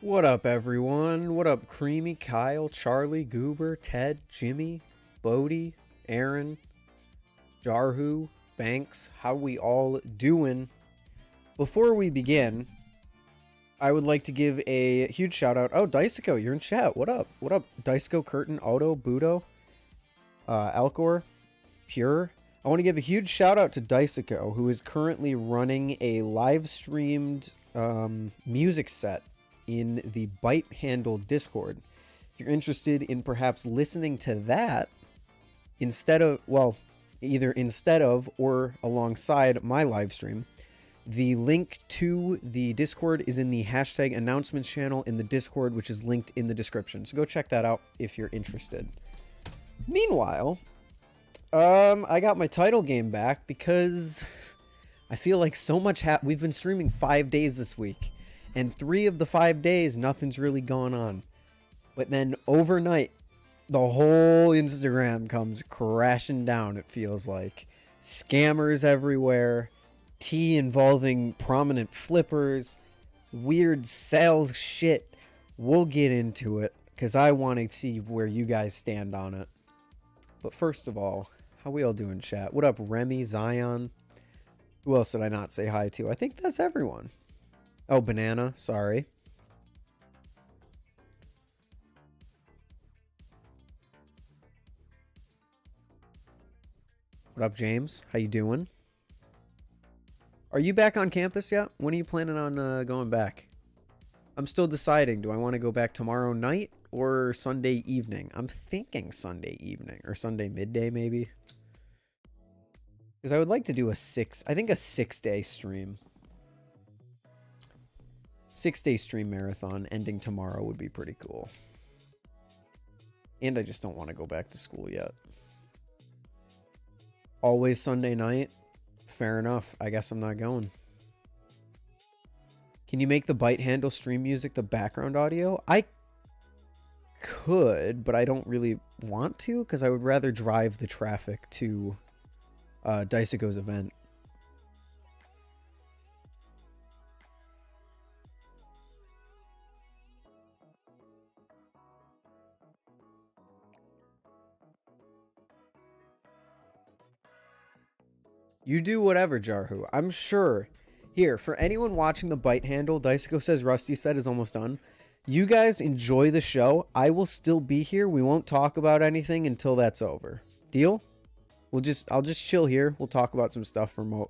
What up, everyone? What up, Creamy, Kyle, Charlie, Goober, Ted, Jimmy, Bodie, Aaron, Jarhu, Banks? How we all doing? Before we begin, I would like to give a huge shout out. Oh, Daisuko, you're in chat. What up? What up, Daisuko, Curtin, Odo, Budo, Alcor, Pure? I want to give a huge shout out to Daisuko, who is currently running a live streamed music set in the Byte Handle Discord. If you're interested in perhaps listening to that instead of, well, either instead of or alongside my live stream, the link to the Discord is in the hashtag announcements channel in the Discord, which is linked in the description. So go check that out if you're interested. Meanwhile, I got my title game back because I feel like so much we've been streaming 5 days this week. And 3 of the 5 days, nothing's really gone on. But then overnight, the whole Instagram comes crashing down, it feels like. Scammers everywhere, tea involving prominent flippers, weird sales shit. We'll get into it, because I want to see where you guys stand on it. But first of all, how we all doing, chat? What up, Remy, Zion? Who else did I not say hi to? I think that's everyone. Oh, Banana, sorry. What up, James? How you doing? Are you back on campus yet? When are you planning on going back? I'm still deciding. Do I want to go back tomorrow night or Sunday evening? I'm thinking Sunday evening or Sunday midday, maybe. Because I would like to do a 6-day stream. 6-day stream marathon ending tomorrow would be pretty cool. And I just don't want to go back to school yet. Always Sunday night? Fair enough. I guess I'm not going. Can you make the Byte Handle stream music the background audio? I could, but I don't really want to because I would rather drive the traffic to Daisuko's event. You do whatever, Jarhu. I'm sure. Here, for anyone watching the Byte Handle, Daisuko says Rusty Set is almost done. You guys enjoy the show. I will still be here. We won't talk about anything until that's over. Deal? I'll just chill here. We'll talk about some stuff we'll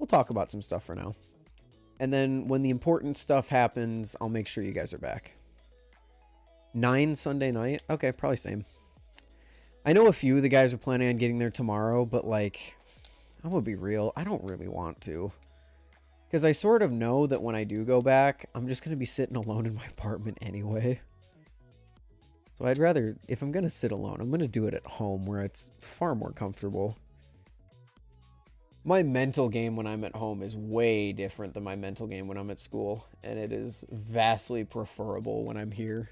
talk about some stuff for now. And then when the important stuff happens, I'll make sure you guys are back. 9 Sunday night? Okay, probably same. I know a few of the guys are planning on getting there tomorrow, but like, I'm gonna be real, I don't really want to. Because I sort of know that when I do go back, I'm just gonna be sitting alone in my apartment anyway. So I'd rather, if I'm gonna sit alone, I'm gonna do it at home where it's far more comfortable. My mental game when I'm at home is way different than my mental game when I'm at school, and it is vastly preferable when I'm here.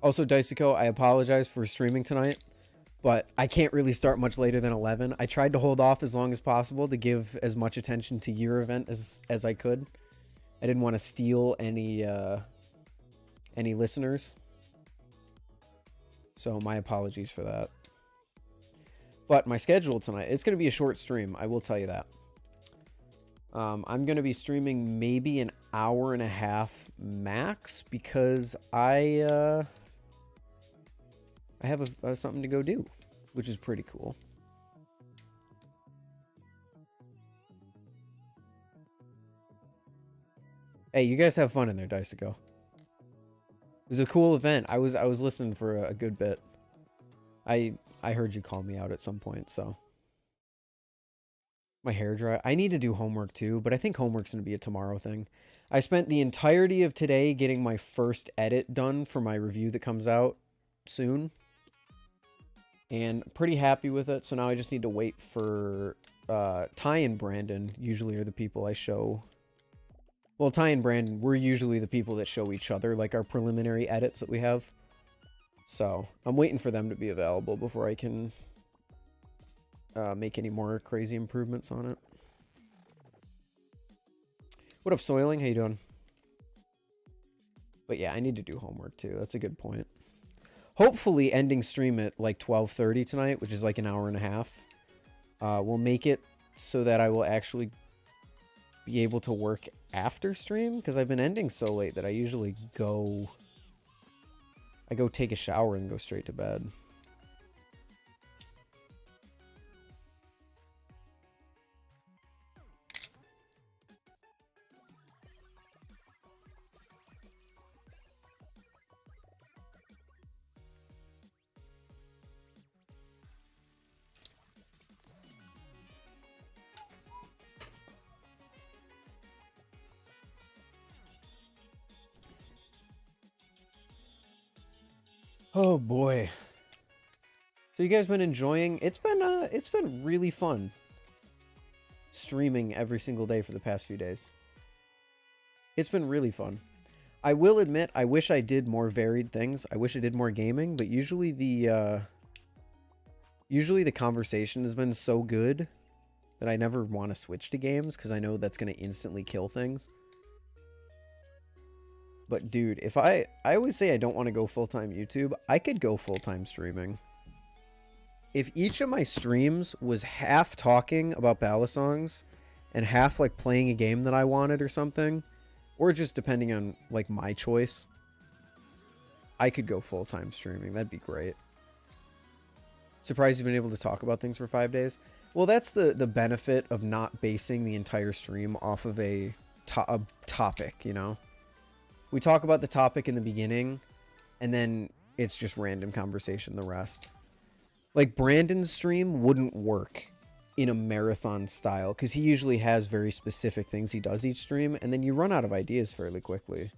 Also, Daisuko, I apologize for streaming tonight, but I can't really start much later than 11. I tried to hold off as long as possible to give as much attention to your event as I could. I didn't want to steal any listeners. So my apologies for that. But my schedule tonight, it's going to be a short stream, I will tell you that. I'm going to be streaming maybe an hour and a half max because I have something to go do, which is pretty cool. Hey, you guys have fun in there, Daisuko. It was a cool event. I was listening for a good bit. I heard you call me out at some point, so. My hair dry. I need to do homework too, but I think homework's going to be a tomorrow thing. I spent the entirety of today getting my first edit done for my review that comes out soon. And pretty happy with it, so now I just need to wait for Ty and Brandon, usually are the people I show Well, Ty and Brandon, we're usually the people that show each other, like, our preliminary edits that we have. So, I'm waiting for them to be available before I can make any more crazy improvements on it. What up, Soiling? How you doing? But yeah, I need to do homework too. That's a good point. Hopefully ending stream at like 12:30 tonight, which is like an hour and a half, will make it so that I will actually be able to work after stream, because I've been ending so late that I usually go take a shower and go straight to bed. Oh boy. So you guys been enjoying? It's been really fun streaming every single day for the past few days. It's been really fun. I will admit, I wish I did more varied things. I wish I did more gaming, but usually the conversation has been so good that I never want to switch to games because I know that's going to instantly kill things. But dude, if I always say I don't want to go full-time YouTube, I could go full-time streaming. If each of my streams was half talking about balisongs and half like playing a game that I wanted or something, or just depending on like my choice, I could go full-time streaming. That'd be great. Surprised you've been able to talk about things for 5 days. Well, that's the benefit of not basing the entire stream off of a topic, you know? We talk about the topic in the beginning, and then it's just random conversation the rest. Like, Brandon's stream wouldn't work in a marathon style, because he usually has very specific things he does each stream, and then you run out of ideas fairly quickly.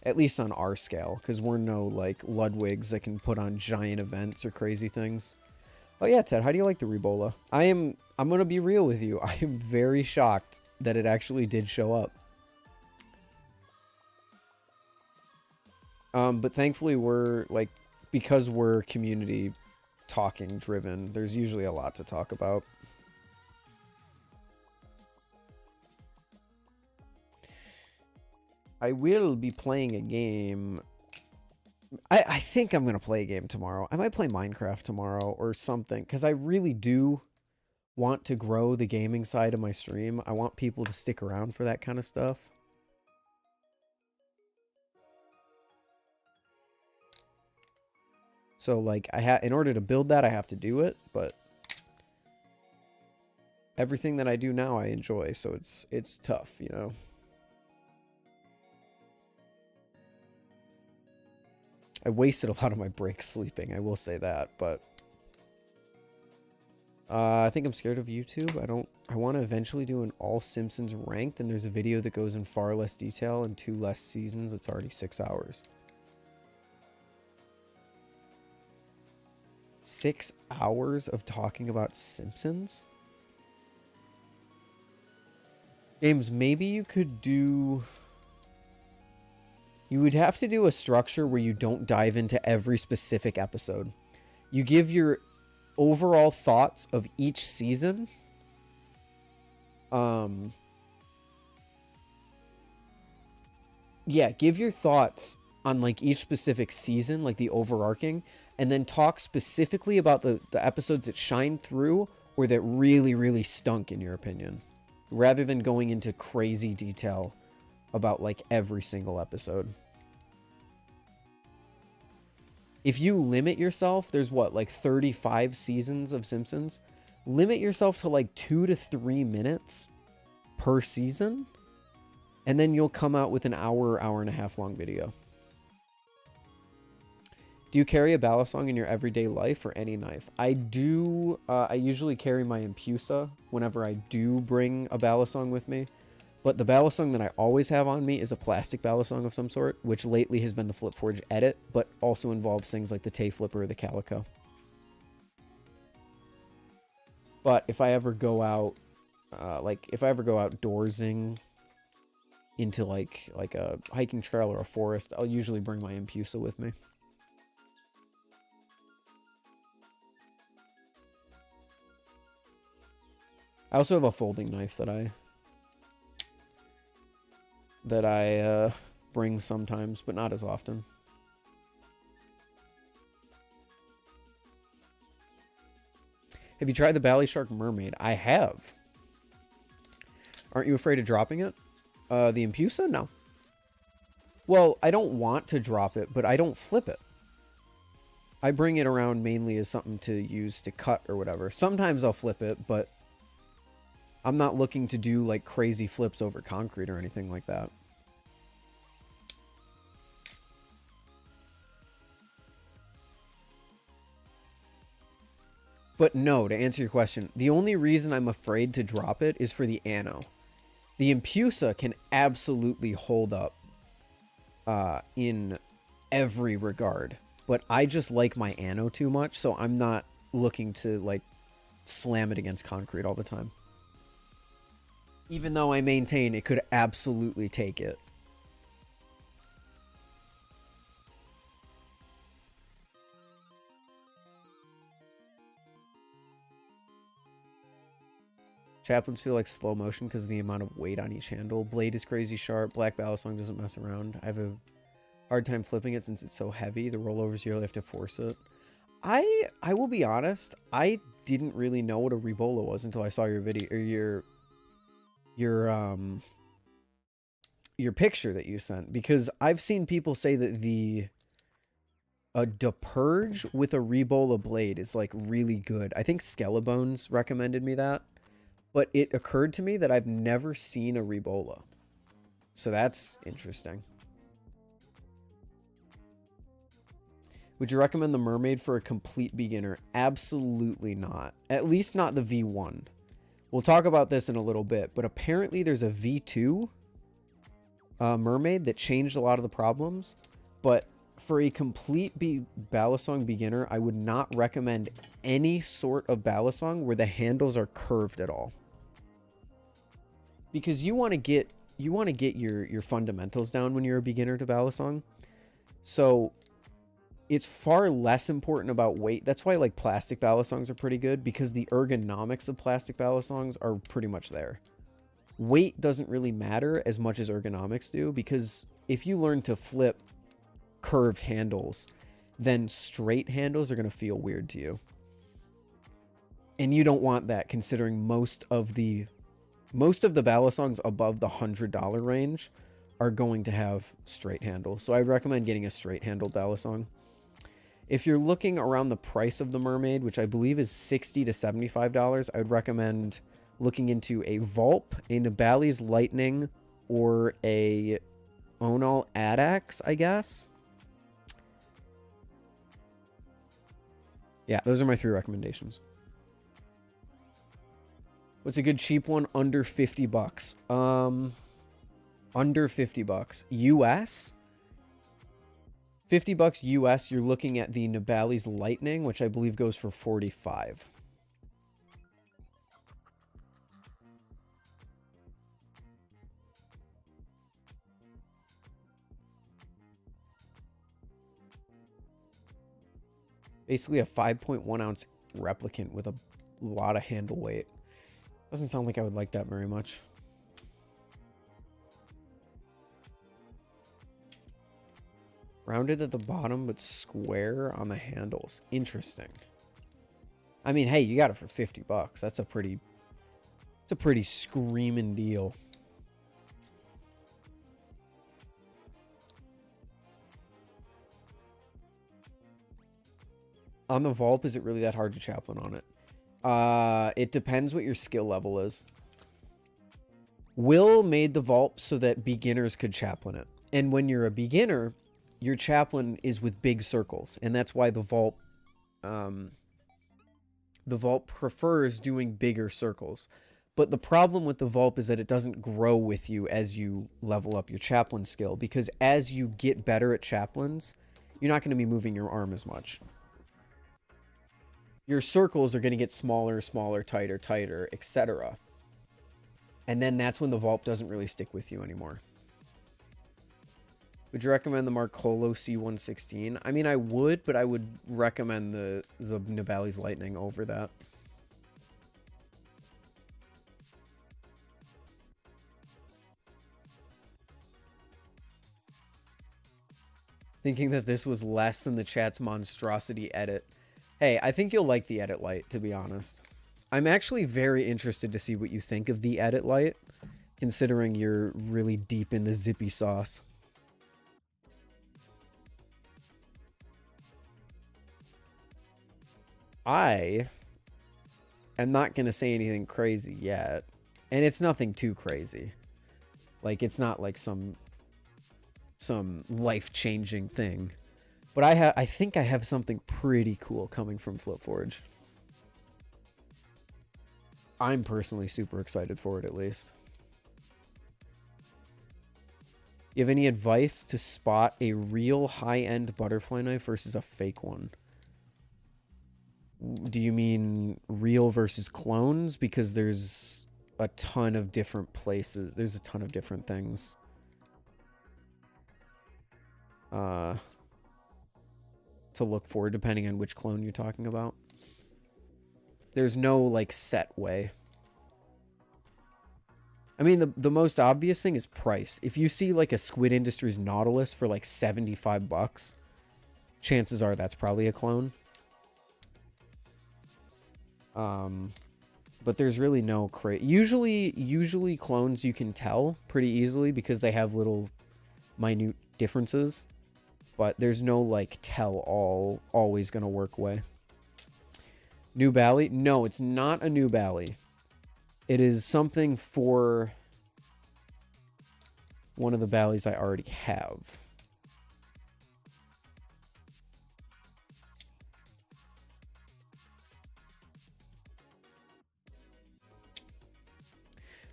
At least on our scale, because we're no, like, Ludwigs that can put on giant events or crazy things. Oh yeah, Ted, how do you like the Rebola? I'm going to be real with you. I am very shocked that it actually did show up. But thankfully we're, like, because we're community talking driven, there's usually a lot to talk about. I will be playing a game. I think I'm going to play a game tomorrow. I might play Minecraft tomorrow or something, because I really do want to grow the gaming side of my stream. I want people to stick around for that kind of stuff. So, like, in order to build that, I have to do it, but everything that I do now, I enjoy, so it's tough, you know? I wasted a lot of my breaks sleeping, I will say that, but I think I'm scared of YouTube. I want to eventually do an all Simpsons ranked, and there's a video that goes in far less detail and 2 less seasons. It's already 6 hours. 6 hours of talking about Simpsons? James, maybe you could do... You would have to do a structure where you don't dive into every specific episode. You give your overall thoughts of each season. Yeah, give your thoughts on like each specific season, like the overarching, and then talk specifically about the episodes that shine through or that really, really stunk in your opinion, rather than going into crazy detail about like every single episode. If you limit yourself, there's what, like 35 seasons of Simpsons? Limit yourself to like 2 to 3 minutes per season, and then you'll come out with an hour and a half long video. Do you carry a balisong in your everyday life or any knife? I do. I usually carry my Impusa whenever I do bring a balisong with me. But the balisong that I always have on me is a plastic balisong of some sort, which lately has been the Flipforge Edit, but also involves things like the Tay Flipper or the Calico. But if I ever go out, like if I ever go outdoorsing into like a hiking trail or a forest, I'll usually bring my Impusa with me. I also have a folding knife that I bring sometimes, but not as often. Have you tried the Bally Shark Mermaid? I have. Aren't you afraid of dropping it? The Impusa? No. Well, I don't want to drop it, but I don't flip it. I bring it around mainly as something to use to cut or whatever. Sometimes I'll flip it, but I'm not looking to do like crazy flips over concrete or anything like that. But no, to answer your question, the only reason I'm afraid to drop it is for the ano. The Impusa can absolutely hold up in every regard. But I just like my ano too much, so I'm not looking to like slam it against concrete all the time. Even though I maintain it could absolutely take it. Chaplains feel like slow motion because of the amount of weight on each handle. Blade is crazy sharp. Black balisong doesn't mess around. I have a hard time flipping it since it's so heavy. The rollovers, you really have to force it. I will be honest. I didn't really know what a Rebola was until I saw your video or your picture that you sent, because I've seen people say that a Depurge with a Rebola blade is like really good. I think Skellebones recommended me that. But it occurred to me that I've never seen a Rebola. So that's interesting. Would you recommend the Mermaid for a complete beginner? Absolutely not. At least not the V1. We'll talk about this in a little bit, but apparently there's a V2 Mermaid that changed a lot of the problems. But for a complete balisong beginner, I would not recommend any sort of balisong where the handles are curved at all. Because you want to get your fundamentals down when you're a beginner to balisong. So it's far less important about weight. That's why like plastic balisongs are pretty good, because the ergonomics of plastic balisongs are pretty much there. Weight doesn't really matter as much as ergonomics do, because if you learn to flip curved handles, then straight handles are going to feel weird to you. And you don't want that, considering most of the balisongs above the $100 range are going to have straight handles. So I'd recommend getting a straight handled balisong. If you're looking around the price of the Mermaid, which I believe is $60 to $75, I would recommend looking into a Vulp, a Nibali's Lightning, or a Onal Adax, I guess. Yeah, those are my 3 recommendations. What's a good cheap one? Under 50 bucks. Under 50 bucks. US? 50 bucks US, you're looking at the Nibali's Lightning, which I believe goes for 45. Basically a 5.1 ounce replicant with a lot of handle weight. Doesn't sound like I would like that very much. Rounded at the bottom, but square on the handles. Interesting. I mean, hey, you got it for 50 bucks. That's a pretty screaming deal. On the Vulp, is it really that hard to chaplain on it? It depends what your skill level is. Will made the Vulp so that beginners could chaplain it. And when you're a beginner, your chaplain is with big circles. And that's why the Vulp prefers doing bigger circles. But the problem with the Vulp is that it doesn't grow with you as you level up your chaplain skill. Because as you get better at chaplains, you're not going to be moving your arm as much. Your circles are going to get smaller, smaller, tighter, tighter, etc. And then that's when the Vulp doesn't really stick with you anymore. Would you recommend the Marcolo C116? I mean, I would, but I would recommend the Nibali's Lightning over that. Thinking that this was less than the chat's monstrosity edit. Hey, I think you'll like the edit light, to be honest. I'm actually very interested to see what you think of the edit light, considering you're really deep in the zippy sauce. I am not going to say anything crazy yet, and it's nothing too crazy. Like, it's not like some life-changing thing. But I think I have something pretty cool coming from FlipForge. I'm personally super excited for it, at least. You have any advice to spot a real high-end butterfly knife versus a fake one? Do you mean real versus clones? Because there's a ton of different places. There's a ton of different things. To look for, depending on which clone you're talking about. There's no, like, set way. I mean, the most obvious thing is price. If you see, like, a Squid Industries Nautilus for, like, 75 bucks, chances are that's probably a clone. But there's really no usually clones you can tell pretty easily because they have little minute differences. But there's no, like, tell-all, always gonna work way. New Bally? No, it's not a new Bally. It is something for one of the Bally's I already have.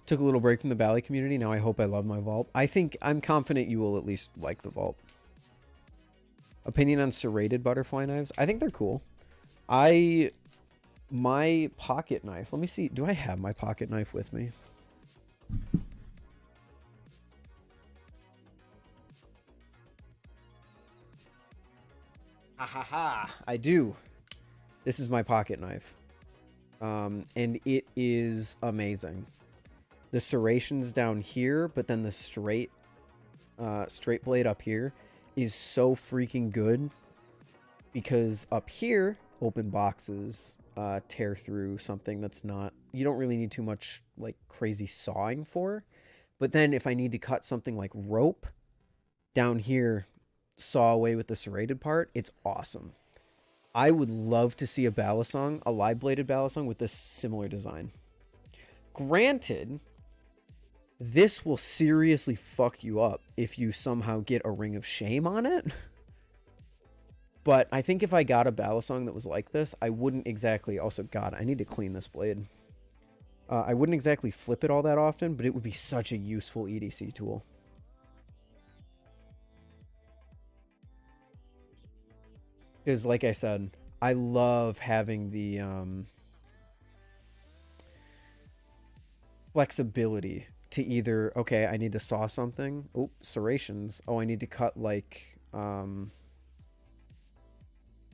Took a little break from the Bally community. Now I hope I love my vault. I'm confident you will at least like the vault. Opinion on serrated butterfly knives? I think they're cool. My pocket knife. Let me see. Do I have my pocket knife with me? Ha ha ha. I do. This is my pocket knife. And it is amazing. The serrations down here, but then the straight blade up here is so freaking good. Because up here, open boxes tear through something that's not... You don't really need too much, like, crazy sawing for. But then if I need to cut something like rope, down here, saw away with the serrated part, it's awesome. I would love to see a balisong, a live-bladed balisong with this similar design. Granted, this will seriously fuck you up if you somehow get a ring of shame on it. But I think if I got a balisong that was like this, I wouldn't exactly... Also, God, I need to clean this blade. I wouldn't exactly flip it all that often, but it would be such a useful EDC tool. Because, like I said, I love having the flexibility to either... Okay, I need to saw something. Oh, serrations. Oh, I need to cut, like...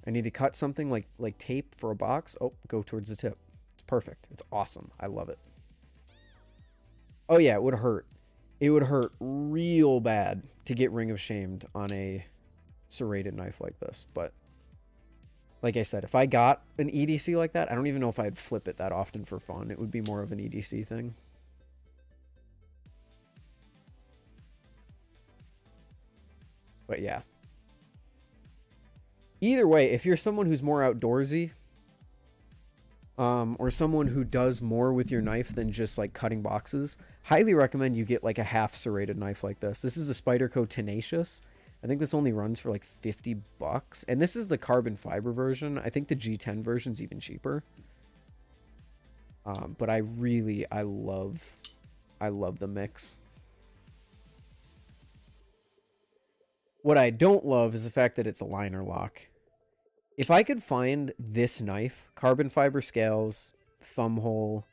I need to cut something like tape for a box. Oh, go towards the tip. It's perfect. It's awesome. I love it. Oh, yeah, it would hurt. It would hurt real bad to get ring of shamed on a serrated knife like this. But like I said, if I got an EDC like that, I don't even know if I'd flip it that often for fun. It would be more of an EDC thing. But yeah. Either way, if you're someone who's more outdoorsy, or someone who does more with your knife than just like cutting boxes, highly recommend you get like a half serrated knife like this. This is a Spyderco Tenacious. I think this only runs for like 50 bucks. And this is the carbon fiber version. I think the G10 version's even cheaper. But I love the mix. What I don't love is the fact that it's a liner lock. If I could find this knife, carbon fiber scales, thumb hole,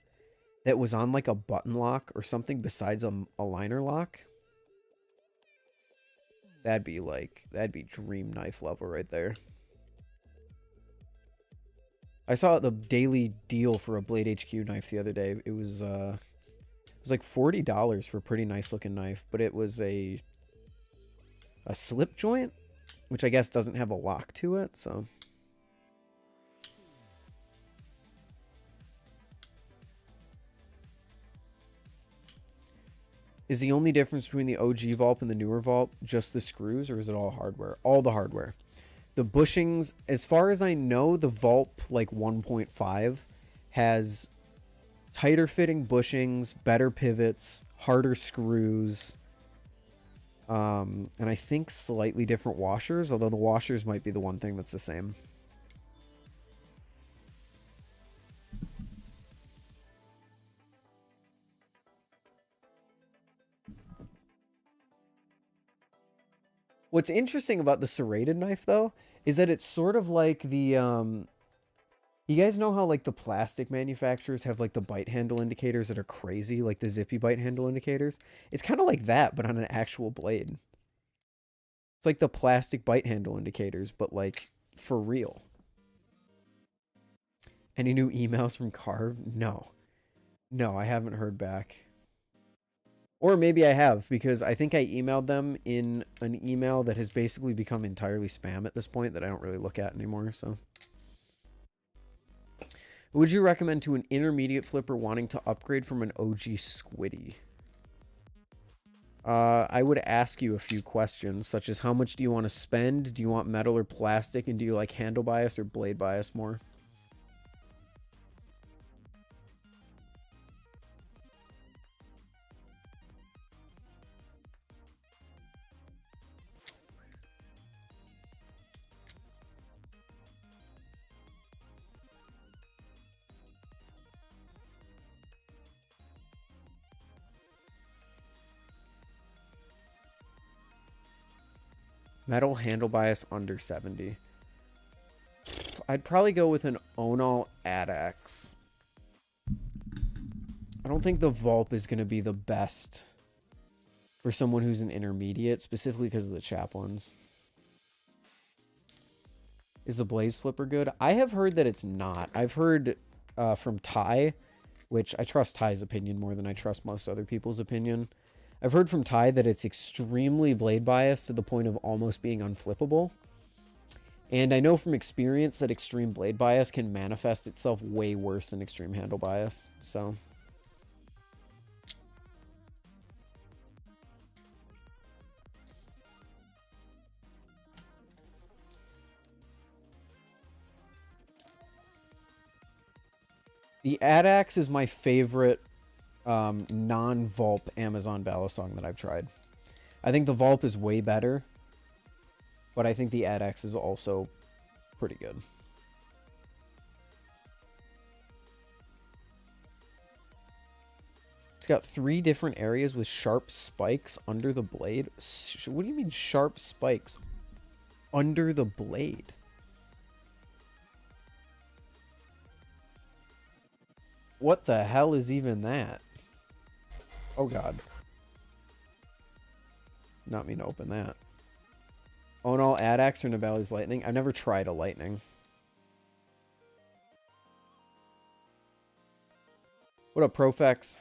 that was on like a button lock or something besides a liner lock, That'd be dream knife level right there. I saw the daily deal for a Blade HQ knife the other day. It was like $40 for a pretty nice looking knife, but it was a slip joint, which I guess doesn't have a lock to it, so. Is the only difference between the OG Vault and the newer Vault just the screws, or is it all hardware? All the hardware. The bushings, as far as I know, the Vault like 1.5 has tighter fitting bushings, better pivots, harder screws, and I think slightly different washers, although the washers might be the one thing that's the same. What's interesting about the serrated knife, though, is that it's sort of like the, you guys know how, like, the plastic manufacturers have, like, the bite handle indicators that are crazy, like the zippy bite handle indicators? It's kind of like that, but on an actual blade. It's like the plastic bite handle indicators, but, like, for real. Any new emails from Carve? No. No, I haven't heard back. Or maybe I have, because I think I emailed them in an email that has basically become entirely spam at this point that I don't really look at anymore, so. Would you recommend to an intermediate flipper wanting to upgrade from an OG Squiddy? I would ask you a few questions, such as how much do you want to spend? Do you want metal or plastic? And do you like handle bias or blade bias more? Metal handle bias under 70. I'd probably go with an Onal Adax. I don't think the Vulp is going to be the best for someone who's an intermediate, specifically because of the chaplains. Is the Blaze Flipper good? I have heard that it's not. I've heard from Ty, which I trust Ty's opinion more than I trust most other people's opinion. I've heard from Ty that it's extremely blade biased to the point of almost being unflippable. And I know from experience that extreme blade bias can manifest itself way worse than extreme handle bias. So the Adax is my favorite non-Vulp Amazon balisong that I've tried. I think the Vulp is way better, but I think the Adax is also pretty good. It's got 3 different areas with sharp spikes under the blade. What do you mean sharp spikes under the blade? What the hell is even that? Oh god. Not mean to open that. Onal Adax or Nibali's Lightning? I've never tried a Lightning. What up, Profex?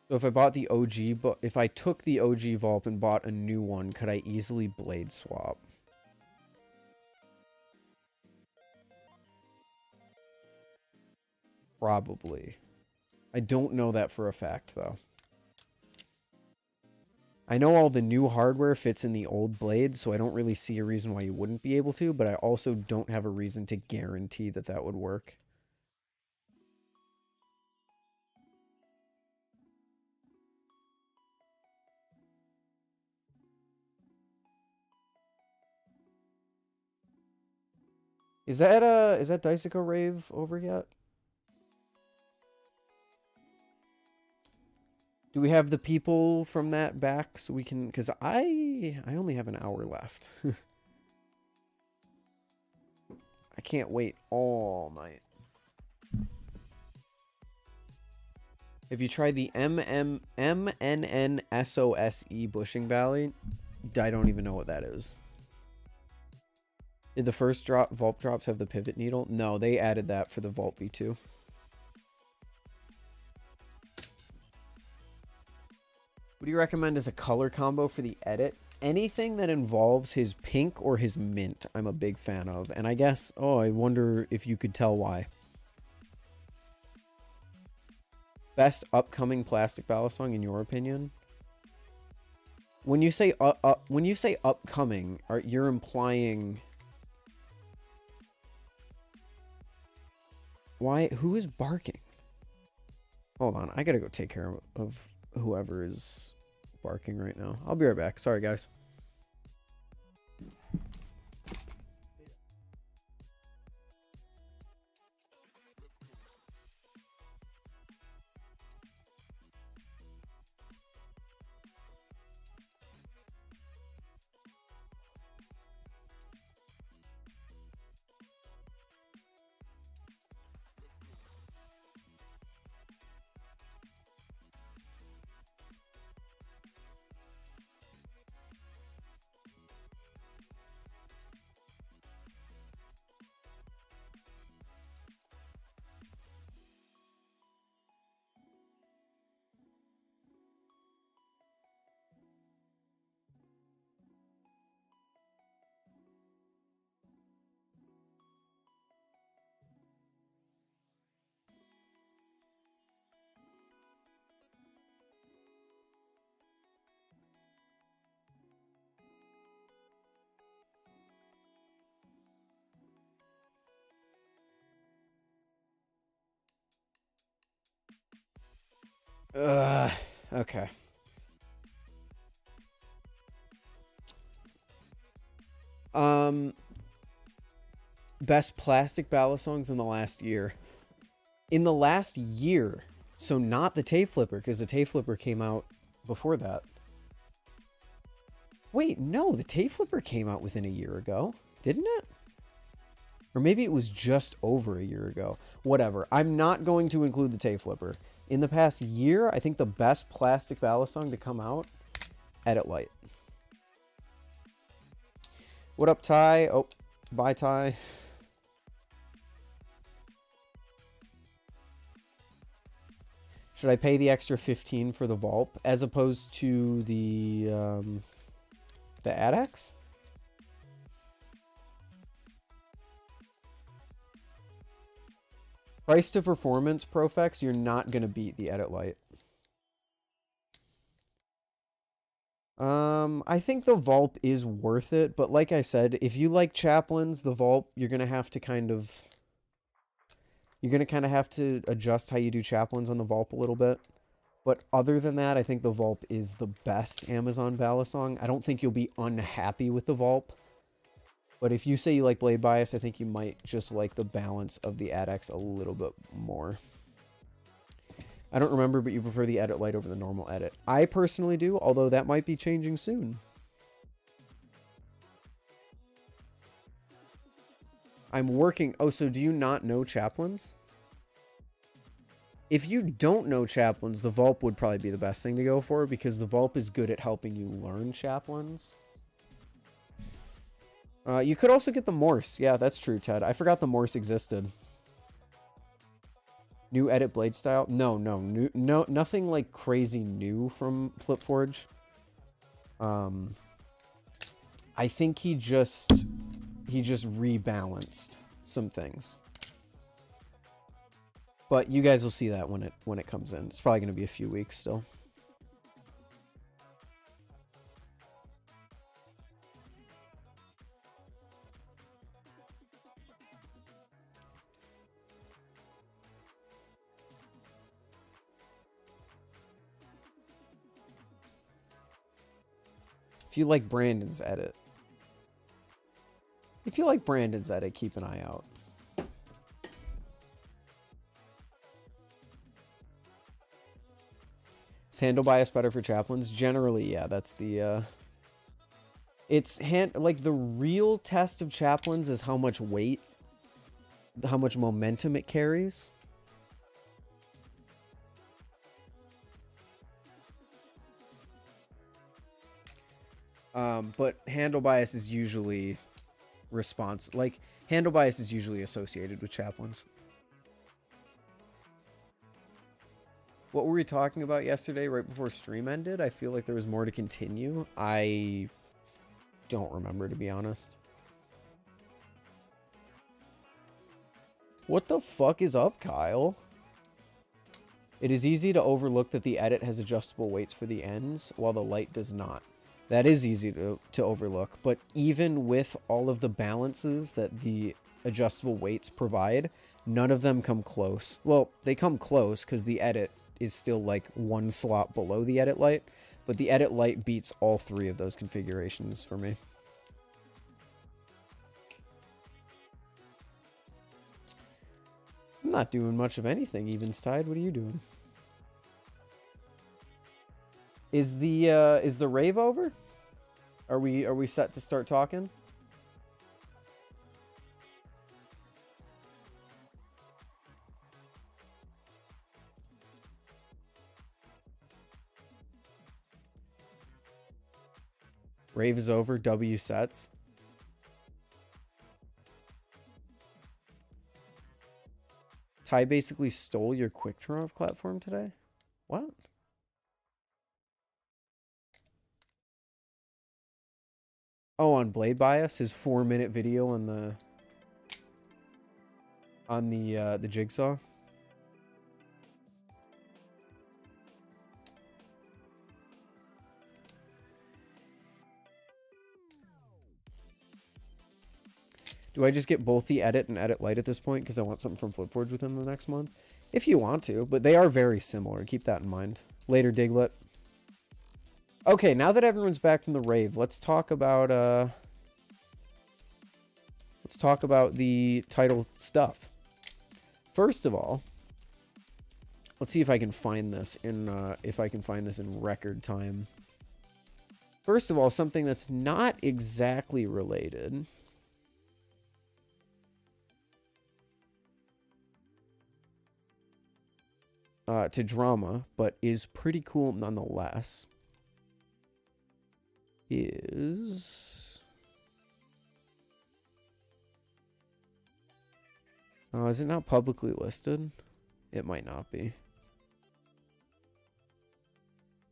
So if I bought the OG, but if I took the OG Vulp and bought a new one, could I easily blade swap? Probably. I don't know that for a fact, though. I know all the new hardware fits in the old blade, so I don't really see a reason why you wouldn't be able to, but I also don't have a reason to guarantee that that would work. Is that Daisuke Rave over yet? Do we have the people from that back so we can, because I only have an hour left. I can't wait all night. If you try the MNNSOSE bushing bally, I don't even know what that is. Did the first vault drops have the pivot needle? No, they added that for the Vault V2. What do you recommend as a color combo for the edit? Anything that involves his pink or his mint, I'm a big fan of. And I guess, oh, I wonder if you could tell why. Best upcoming plastic balisong in your opinion? When you say upcoming, you're implying why? Who is barking? Hold on, I gotta go take care of whoever is barking right now. I'll be right back. Sorry, guys. Okay. Best plastic balisongs in the last year. In the last year, so not the tape flipper, because the tape flipper came out before that. Wait, no, the tape flipper came out within a year ago, didn't it? Or maybe it was just over a year ago. Whatever. I'm not going to include the tape flipper. In the past year, I think the best plastic balisong to come out, Edit Light. What up, Ty? Oh, bye, Ty. Should I pay the extra 15 for the Vault as opposed to the AdX? Price to performance, Profex, you're not going to beat the Edit Light. I think the Vault is worth it, but like I said, if you like Chaplains, the Vault, you're going to have to kind of adjust how you do Chaplains on the Vault a little bit. But other than that, I think the Vault is the best Amazon balisong. I don't think you'll be unhappy with the Vault. But if you say you like Blade Bias, I think you might just like the balance of the AdX a little bit more. I don't remember, but you prefer the Edit Light over the normal edit. I personally do, although that might be changing soon. I'm working... Oh, so do you not know Chaplains? If you don't know Chaplains, the Vault would probably be the best thing to go for, because the Vault is good at helping you learn Chaplains. You could also get the Morse. Yeah, that's true, Ted. I forgot the Morse existed. New edit blade style? No, nothing like crazy new from Flipforge. I think he just rebalanced some things. But you guys will see that when it comes in. It's probably going to be a few weeks still. If you like Brandon's edit. If you like Brandon's edit, keep an eye out. Is handle bias better for Chaplains? Generally, yeah, that's the it's like the real test of Chaplains is how much weight, how much momentum it carries. But handle bias is usually handle bias is usually associated with chaplains. What were we talking about yesterday right before stream ended? I feel like there was more to continue. I don't remember, to be honest. What the fuck is up, Kyle? It is easy to overlook that the edit has adjustable weights for the ends, while the light does not. That is easy to overlook, but even with all of the balances that the adjustable weights provide, none of them come close. Well, they come close because the edit is still like one slot below the edit light, but the edit light beats all three of those configurations for me. I'm not doing much of anything, Evenstide. What are you doing? Is the rave over? Are we set to start talking? Rave is over. W sets. Ty basically stole your quick draw platform today? What? Oh, on Blade Bias, his 4-minute video on the jigsaw. Do I just get both the edit and edit light at this point because I want something from Flipforge within the next month? If you want to, but they are very similar. Keep that in mind. Later, Diglett. Okay, now that everyone's back from the rave, let's talk about the title stuff. First of all, let's see if I can find this in record time. First of all, something that's not exactly related. To drama, but is pretty cool nonetheless. Is it not publicly listed? It might not be.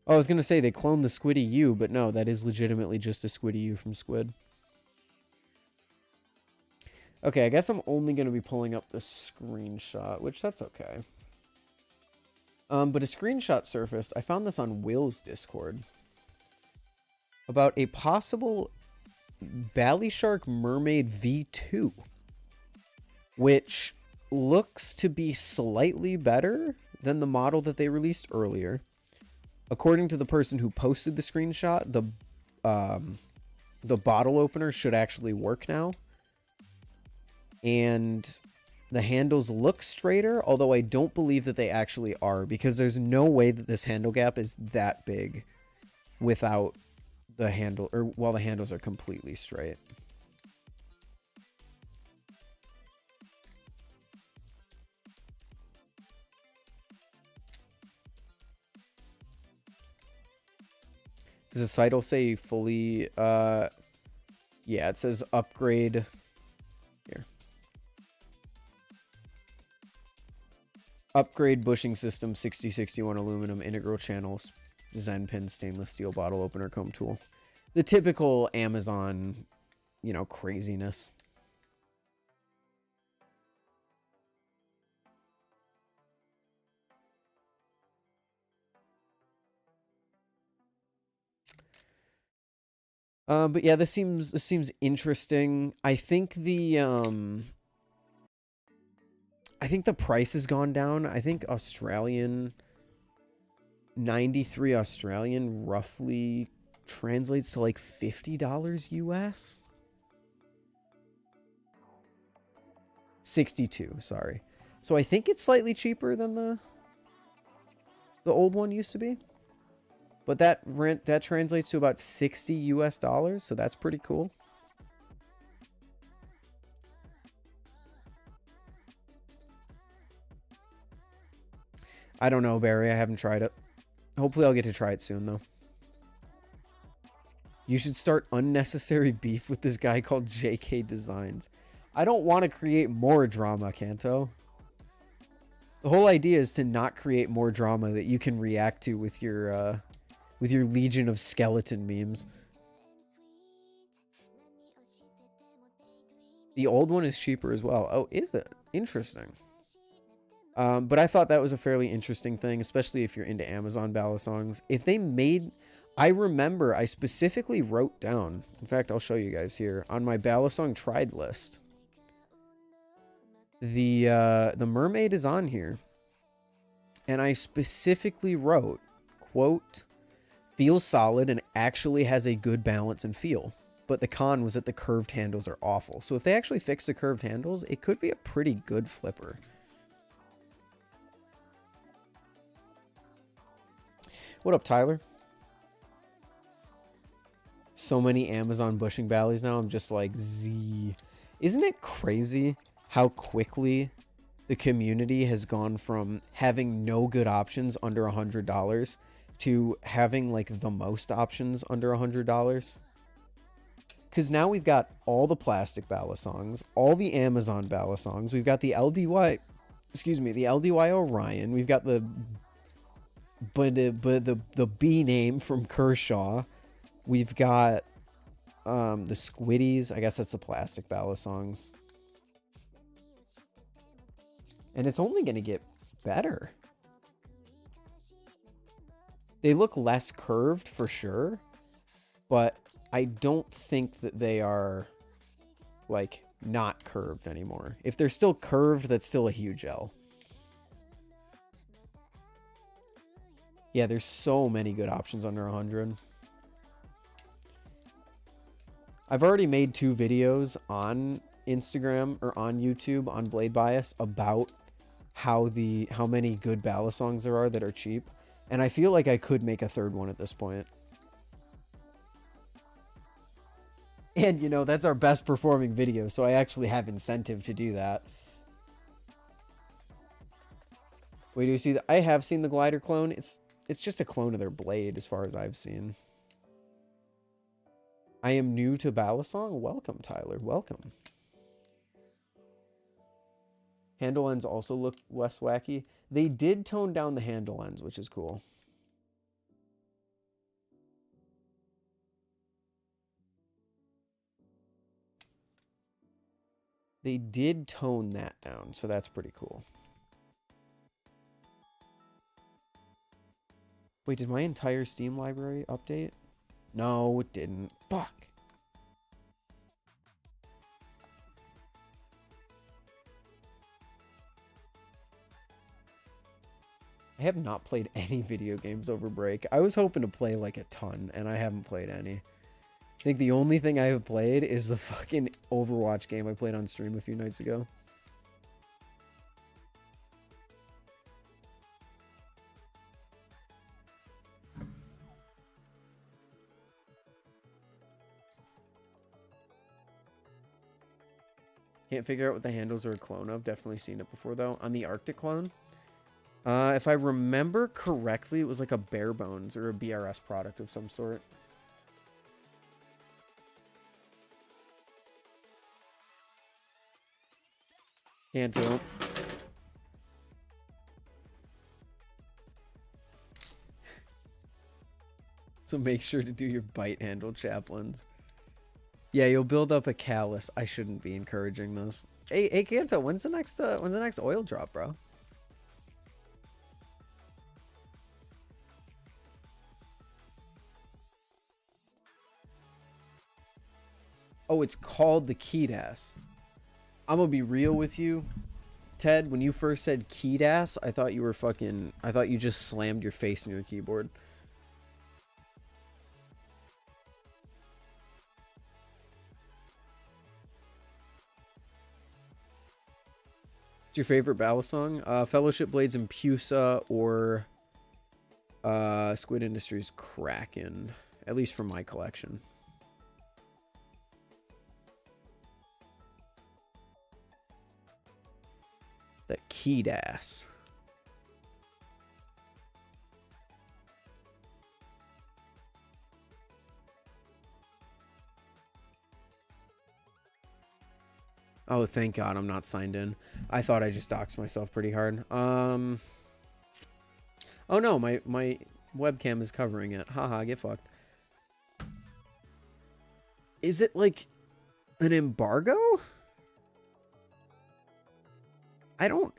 Oh, I was gonna say they cloned the Squiddy U, but no, that is legitimately just a Squiddy U from Squid. Okay, I guess I'm only gonna be pulling up the screenshot, which that's okay. But a screenshot surfaced. I found this on Will's Discord about a possible Balishark Mermaid V2, which looks to be slightly better than the model that they released earlier. According to the person who posted the screenshot, the bottle opener should actually work now. And the handles look straighter, although I don't believe that they actually are, because there's no way that this handle gap is that big without the handle, or while the handles are completely straight. Does the title say fully, yeah, it says upgrade. Here. Upgrade bushing system, 6061 aluminum, integral channels, Zen pin, stainless steel bottle opener, comb tool. The typical Amazon, you know, craziness. But yeah, this seems interesting. I think the price has gone down. I think 93 Australian roughly translates to like $50 US. 62, sorry. So I think it's slightly cheaper than the old one used to be. But that translates to about 60 US dollars, so that's pretty cool. I don't know, Barry. I haven't tried it. Hopefully I'll get to try it soon, though. You should start unnecessary beef with this guy called JK Designs. I don't want to create more drama, Kanto. The whole idea is to not create more drama that you can react to with your legion of skeleton memes. The old one is cheaper as well. Oh, is it? Interesting. But I thought that was a fairly interesting thing, especially if you're into Amazon balisongs. If they made... I remember I specifically wrote down... In fact, I'll show you guys here. On my balisong tried list. The mermaid is on here. And I specifically wrote, quote, feels solid and actually has a good balance and feel. But the con was that the curved handles are awful. So if they actually fix the curved handles, it could be a pretty good flipper. What up, Tyler? So many Amazon bushing valleys now. I'm just like, Z. Isn't it crazy how quickly the community has gone from having no good options under $100 to having like the most options under $100? Because now we've got all the plastic balisongs, all the Amazon balisongs. We've got the LDY, excuse me, the LDY Orion. We've got the B name from Kershaw. We've got the Squiddies. I guess that's the plastic balisongs. And it's only going to get better. They look less curved for sure, but I don't think that they are like not curved anymore. If they're still curved, that's still a huge L. Yeah, there's so many good options under 100. I've already made 2 videos on Instagram or on YouTube on Blade Bias about how many good balisongs there are that are cheap. And I feel like I could make a 3rd one at this point. And, you know, that's our best performing video, so I actually have incentive to do that. Wait, do you see that? I have seen the Glidr clone. It's just a clone of their blade as far as I've seen. I am new to balisong. Welcome, Tyler. Welcome. Handle ends also look less wacky. They did tone down the handle ends, which is cool. They did tone that down, so that's pretty cool. Wait, did my entire Steam library update? No, it didn't. Fuck. I have not played any video games over break. I was hoping to play like a ton, and I haven't played any. I think the only thing I have played is the fucking Overwatch game I played on stream a few nights ago. Can't figure out what the handles are a clone of. Definitely seen it before, though. On the Arctic clone, if I remember correctly, it was like a bare bones or a BRS product of some sort. Can't do. So make sure to do your bite handle, chaplains. Yeah, you'll build up a callus. I shouldn't be encouraging this. Hey, Kanto, when's the next oil drop, bro? Oh, it's called the Keydass. I'm gonna be real with you, Ted. When you first said Keydass, I thought you just slammed your face in your keyboard. What's your favorite balisong? Fellowship Blades and Pusa or Squid Industries Kraken, at least from my collection. The Keydass. Oh, thank God I'm not signed in. I thought I just doxed myself pretty hard. Oh no, my webcam is covering it. Haha, get fucked. Is it like an embargo? I don't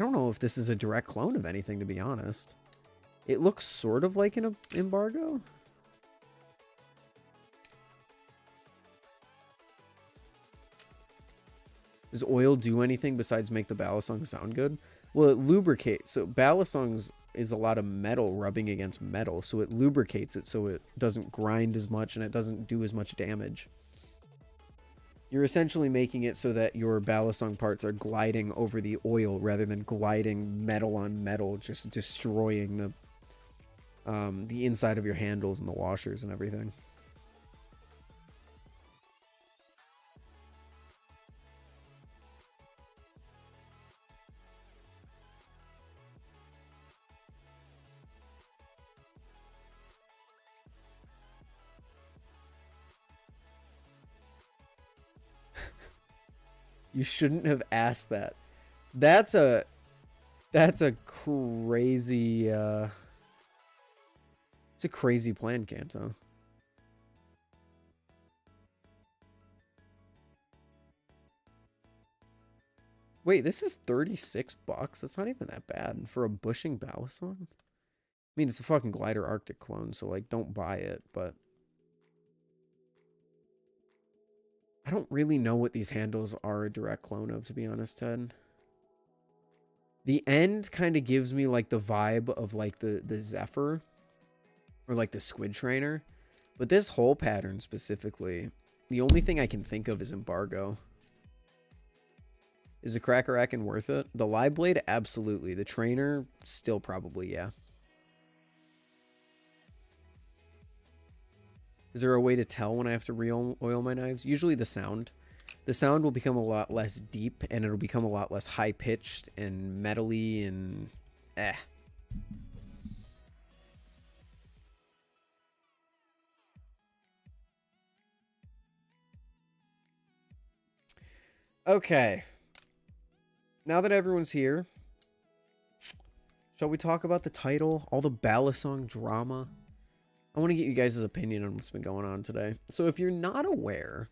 know if this is a direct clone of anything, to be honest. It looks sort of like an embargo. Does oil do anything besides make the balisong sound good? Well, it lubricates. So balisongs is a lot of metal rubbing against metal, so it lubricates it so it doesn't grind as much and it doesn't do as much damage. You're essentially making it so that your balisong parts are gliding over the oil rather than gliding metal on metal, just destroying the inside of your handles and the washers and everything. You shouldn't have asked that. That's a crazy it's a crazy plan, Kanto. Wait, this is $36? That's not even that bad for a bushing balisong. I mean, it's a fucking Glidr Arctic clone, so like don't buy it, but I don't really know what these handles are a direct clone of, to be honest, Ted. The end kind of gives me like the vibe of like the Zephyr or like the Squid Trainer. But this whole pattern specifically, the only thing I can think of is embargo. Is the Raken worth it? The live blade, absolutely. The trainer, still probably, yeah. Is there a way to tell when I have to re-oil my knives? Usually the sound. The sound will become a lot less deep, and it'll become a lot less high-pitched and metally and Okay. Now that everyone's here, shall we talk about the title? All the balisong drama? I want to get you guys' opinion on what's been going on today. So if you're not aware,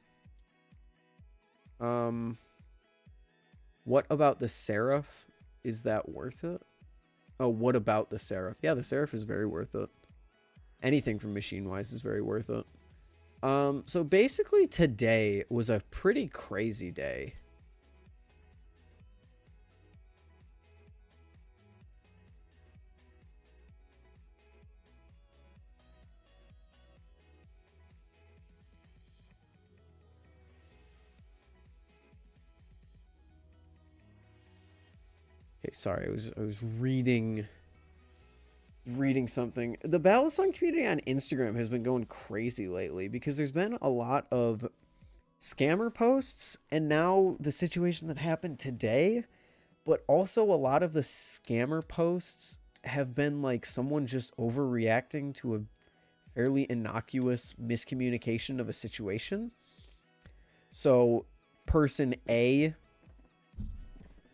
what about the Seraph? Is that worth it? Oh, what about the Seraph? Yeah, the Seraph is very worth it. Anything from Machine-wise is very worth it. So basically today was a pretty crazy day. Okay, sorry, I was reading something. The balisong community on Instagram has been going crazy lately because there's been a lot of scammer posts, and now the situation that happened today, but also a lot of the scammer posts have been like someone just overreacting to a fairly innocuous miscommunication of a situation. So person A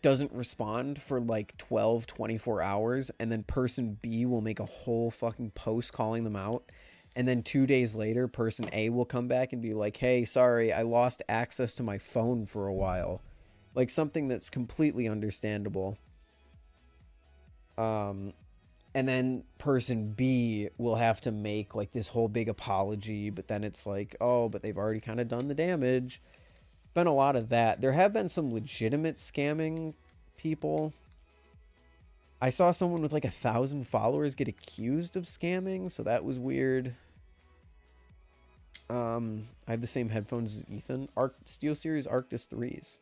doesn't respond for like 24 hours, and then person B will make a whole fucking post calling them out, and then 2 days later person A will come back and be like, hey, sorry, I lost access to my phone for a while. Like something that's completely understandable. And then person B will have to make like this whole big apology, but then it's like, oh, but they've already kind of done the damage. Been a lot of that. There have been some legitimate scamming people. I saw someone with like 1,000 followers get accused of scamming, so that was weird. I have the same headphones as Ethan. SteelSeries Arctis 3s.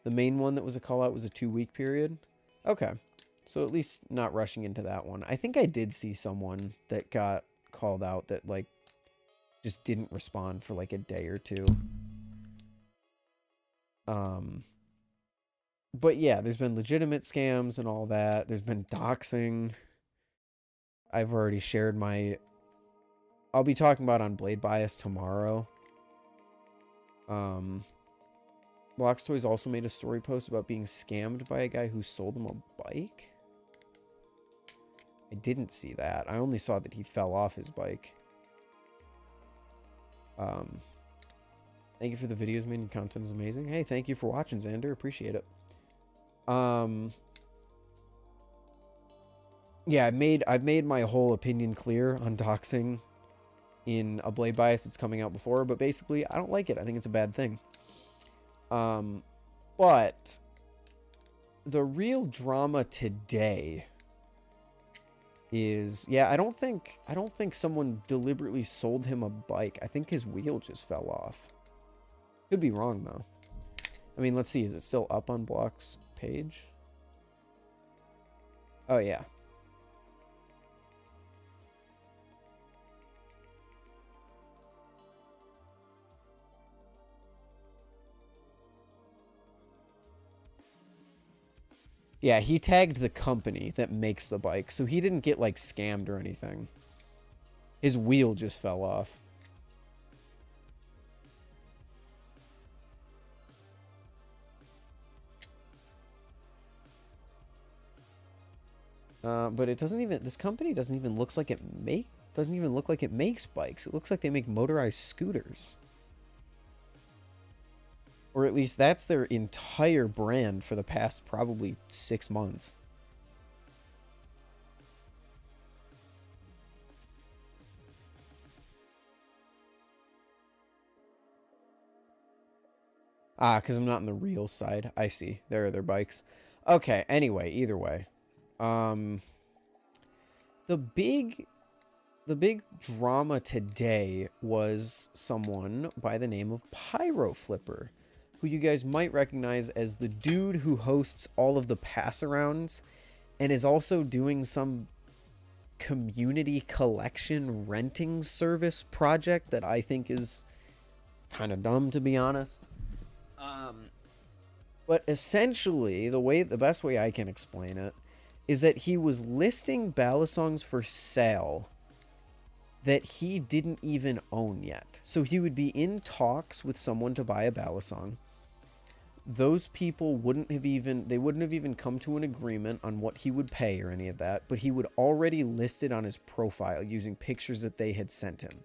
The main one that was a call out was a 2-week period. Okay, so at least not rushing into that one. I think I did see someone that got called out that like just didn't respond for like a day or two. But yeah, there's been legitimate scams and all that. There's been doxing. I've already shared my... I'll be talking about on Blade Bias tomorrow. Blox Toys also made a story post about being scammed by a guy who sold him a bike. I didn't see that. I only saw that he fell off his bike. Thank you for the videos, man. Your content is amazing. Hey, thank you for watching, Xander. Appreciate it. Yeah, I've made my whole opinion clear on doxing in a Blade Bias that's coming out before, but basically, I don't like it. I think it's a bad thing. But the real drama today is, yeah, I don't think someone deliberately sold him a bike. I think his wheel just fell off. Could be wrong though. I mean, let's see. Is it still up on Block's page? Oh yeah. Yeah, he tagged the company that makes the bike, so he didn't get, like, scammed or anything. His wheel just fell off. But it doesn't even, this company doesn't even look like it makes bikes. It looks like they make motorized scooters. Or at least that's their entire brand for the past probably 6 months. Ah, because I'm not on the real side. I see. There are their bikes. Okay, anyway, either way. The big drama today was someone by the name of Pyro Flipper, who you guys might recognize as the dude who hosts all of the pass-arounds and is also doing some community collection renting service project that I think is kind of dumb, to be honest. But essentially, the best way I can explain it is that he was listing balisongs for sale that he didn't even own yet. So he would be in talks with someone to buy a balisong. Those people wouldn't have even come to an agreement on what he would pay or any of that, but he would already list it on his profile using pictures that they had sent him.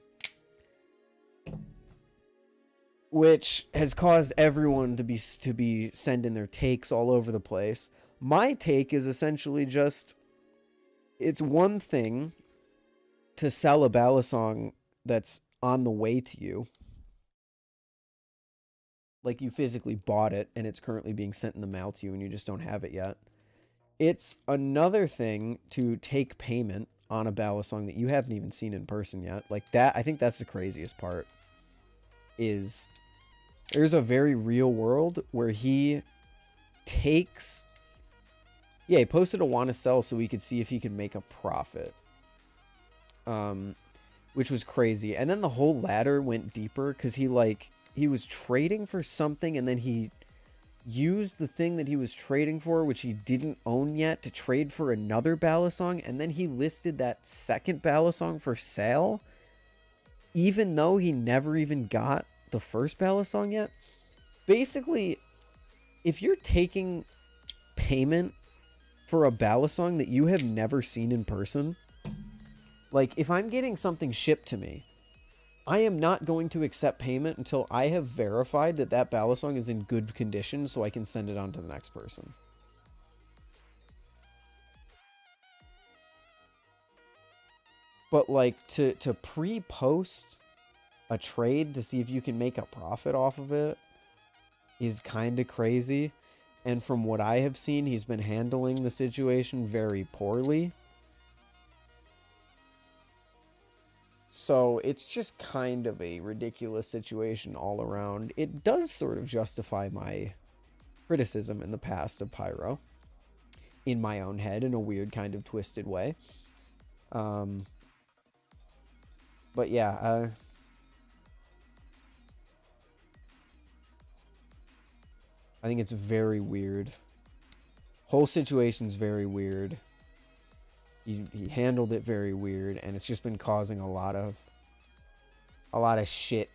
Which has caused everyone to be sending their takes all over the place. My take is essentially just, it's one thing to sell a balisong that's on the way to you. Like you physically bought it and it's currently being sent in the mail to you and you just don't have it yet. It's another thing to take payment on a balisong that you haven't even seen in person yet. Like that, I think that's the craziest part. Is there's a very real world where he takes... Yeah, he posted a want to sell so we could see if he could make a profit. Which was crazy. And then the whole ladder went deeper because he was trading for something and then he used the thing that he was trading for, which he didn't own yet, to trade for another balisong. And then he listed that second balisong for sale, even though he never even got the first balisong yet. Basically, if you're taking payment for a balisong that you have never seen in person, like if I'm getting something shipped to me, I am not going to accept payment until I have verified that that balisong is in good condition so I can send it on to the next person. But like to pre-post a trade to see if you can make a profit off of it is kind of crazy. And from what I have seen, he's been handling the situation very poorly. So it's just kind of a ridiculous situation all around. It does sort of justify my criticism in the past of Pyro in my own head in a weird kind of twisted way. But yeah, I think it's very weird. Whole situation's very weird. He handled it very weird, and it's just been causing a lot of shit